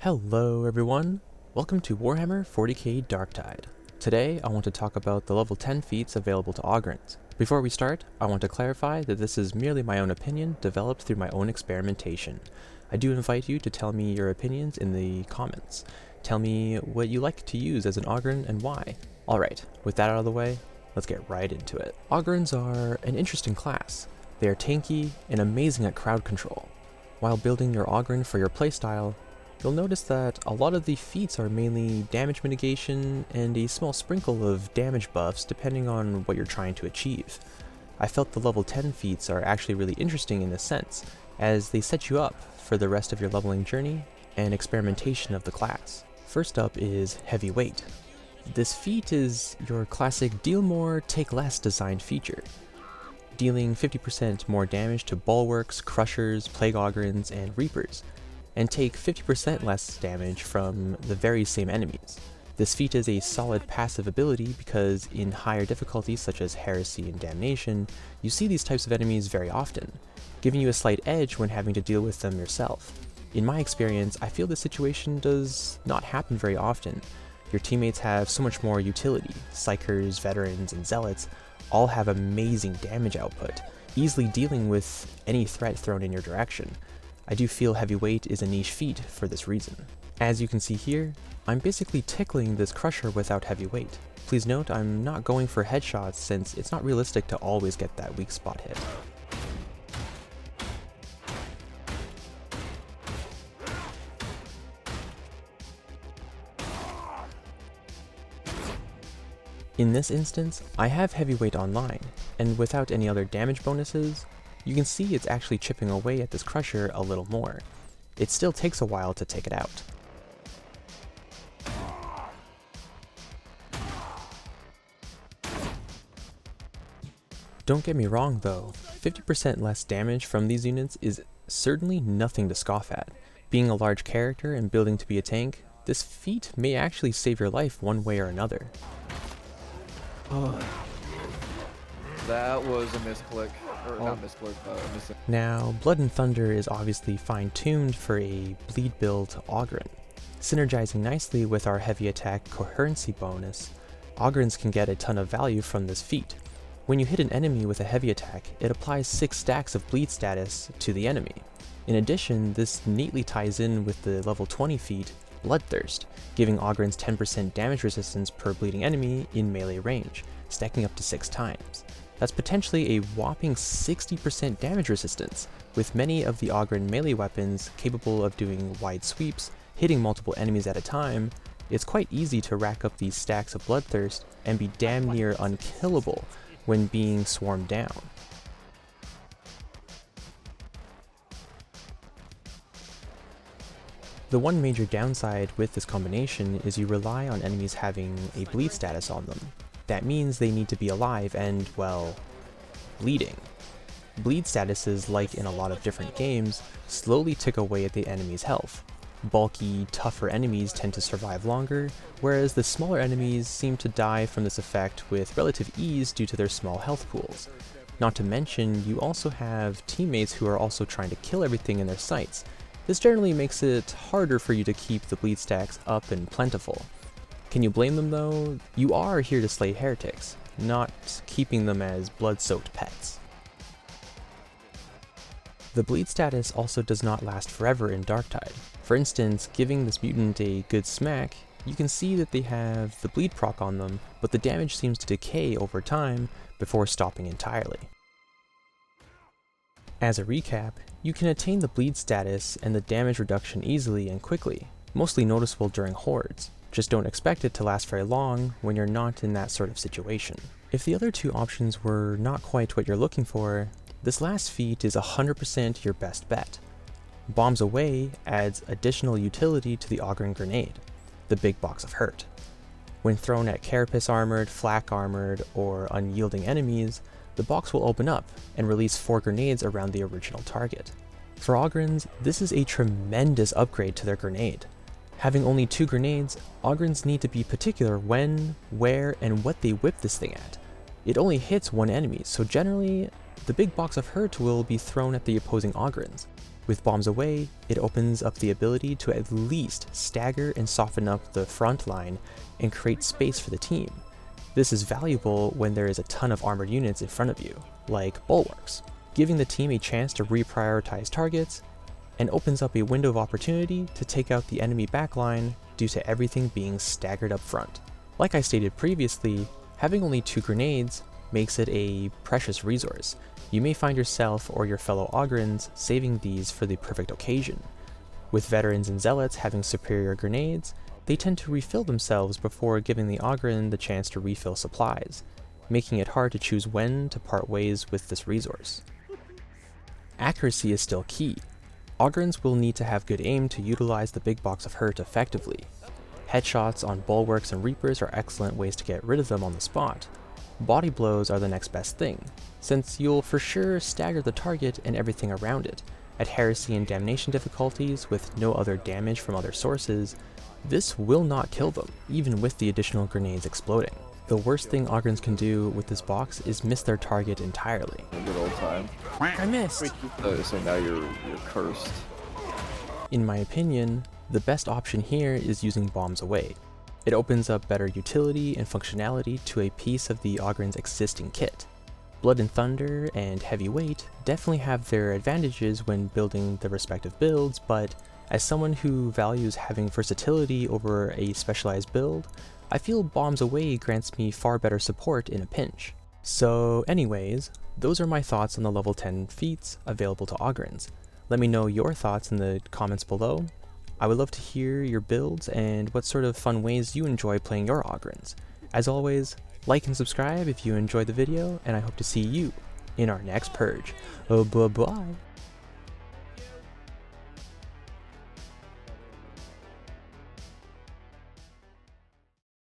Hello everyone, welcome to Warhammer 40k Darktide. Today I want to talk about the level 10 feats available to Ogryns. Before we start, I want to clarify that this is merely my own opinion developed through my own experimentation. I do invite you to tell me your opinions in the comments. Tell me what you like to use as an Ogryn and why. Alright, with that out of the way, let's get right into it. Ogryns are an interesting class. They are tanky and amazing at crowd control. While building your Ogryn for your playstyle, you'll notice that a lot of the feats are mainly damage mitigation and a small sprinkle of damage buffs depending on what you're trying to achieve. I felt the level 10 feats are actually really interesting in this sense, as they set you up for the rest of your leveling journey and experimentation of the class. First up is Heavy Weight. This feat is your classic deal more, take less designed feature, dealing 50% more damage to bulwarks, crushers, plague Ogryns, and reapers, and take 50% less damage from the very same enemies. This feat is a solid passive ability because in higher difficulties such as Heresy and Damnation, you see these types of enemies very often, giving you a slight edge when having to deal with them yourself. In my experience, I feel this situation does not happen very often. Your teammates have so much more utility. Psychers, Veterans, and Zealots all have amazing damage output, easily dealing with any threat thrown in your direction. I do feel Heavy Weight is a niche feat for this reason. As you can see here, I'm basically tickling this crusher without Heavy Weight. Please note I'm not going for headshots since it's not realistic to always get that weak spot hit. In this instance, I have Heavy Weight online, and without any other damage bonuses, you can see it's actually chipping away at this crusher a little more. It still takes a while to take it out. Don't get me wrong though, 50% less damage from these units is certainly nothing to scoff at. Being a large character and building to be a tank, this feat may actually save your life one way or another. Oh. That was a misclick. Or not misclick, Now, Blood and Thunder is obviously fine-tuned for a bleed build Ogryn. Synergizing nicely with our heavy attack coherency bonus, Ogryns can get a ton of value from this feat. When you hit an enemy with a heavy attack, it applies 6 stacks of bleed status to the enemy. In addition, this neatly ties in with the level 20 feat, Bloodthirst, giving Ogryns 10% damage resistance per bleeding enemy in melee range, stacking up to 6 times. That's potentially a whopping 60% damage resistance, with many of the Ogryn melee weapons capable of doing wide sweeps, hitting multiple enemies at a time. It's quite easy to rack up these stacks of Bloodthirst and be damn near unkillable when being swarmed down. The one major downside with this combination is you rely on enemies having a bleed status on them. That means they need to be alive and, well, bleeding. Bleed statuses, like in a lot of different games, slowly tick away at the enemy's health. Bulky, tougher enemies tend to survive longer, whereas the smaller enemies seem to die from this effect with relative ease due to their small health pools. Not to mention, you also have teammates who are also trying to kill everything in their sights. This generally makes it harder for you to keep the bleed stacks up and plentiful. Can you blame them though? You are here to slay heretics, not keeping them as blood-soaked pets. The bleed status also does not last forever in Darktide. For instance, giving this mutant a good smack, you can see that they have the bleed proc on them, but the damage seems to decay over time before stopping entirely. As a recap, you can attain the bleed status and the damage reduction easily and quickly, mostly noticeable during hordes. Just don't expect it to last very long when you're not in that sort of situation. If the other two options were not quite what you're looking for, this last feat is 100% your best bet. Bombs Away adds additional utility to the Ogryn Grenade, the big box of hurt. When thrown at Carapace armored, flak armored, or unyielding enemies, the box will open up and release 4 grenades around the original target. For Ogryns, this is a tremendous upgrade to their grenade. Having only 2 grenades, Ogryns need to be particular when, where, and what they whip this thing at. It only hits one enemy, so generally, the big box of hurt will be thrown at the opposing Ogryns. With Bombs Away, it opens up the ability to at least stagger and soften up the front line and create space for the team. This is valuable when there is a ton of armored units in front of you, like bulwarks, giving the team a chance to reprioritize targets, and opens up a window of opportunity to take out the enemy backline due to everything being staggered up front. Like I stated previously, having only 2 grenades makes it a precious resource. You may find yourself or your fellow Ogryns saving these for the perfect occasion. With veterans and zealots having superior grenades, they tend to refill themselves before giving the Ogryn the chance to refill supplies, making it hard to choose when to part ways with this resource. Accuracy is still key. Ogryns will need to have good aim to utilize the big box of hurt effectively. Headshots on bulwarks and reapers are excellent ways to get rid of them on the spot. Body blows are the next best thing, since you'll for sure stagger the target and everything around it. At heresy and damnation difficulties with no other damage from other sources, this will not kill them, even with the additional grenades exploding. The worst thing Ogryns can do with this box is miss their target entirely. A good old time. I missed! So now you're cursed. In my opinion, the best option here is using Bombs Away. It opens up better utility and functionality to a piece of the Ogryn's existing kit. Blood and Thunder and Heavyweight definitely have their advantages when building the respective builds, but as someone who values having versatility over a specialized build, I feel Bombs Away grants me far better support in a pinch. So anyways, those are my thoughts on the level 10 feats available to Ogryns. Let me know your thoughts in the comments below. I would love to hear your builds and what sort of fun ways you enjoy playing your Ogryns. As always, like and subscribe if you enjoyed the video, and I hope to see you in our next purge. Oh, bye-bye.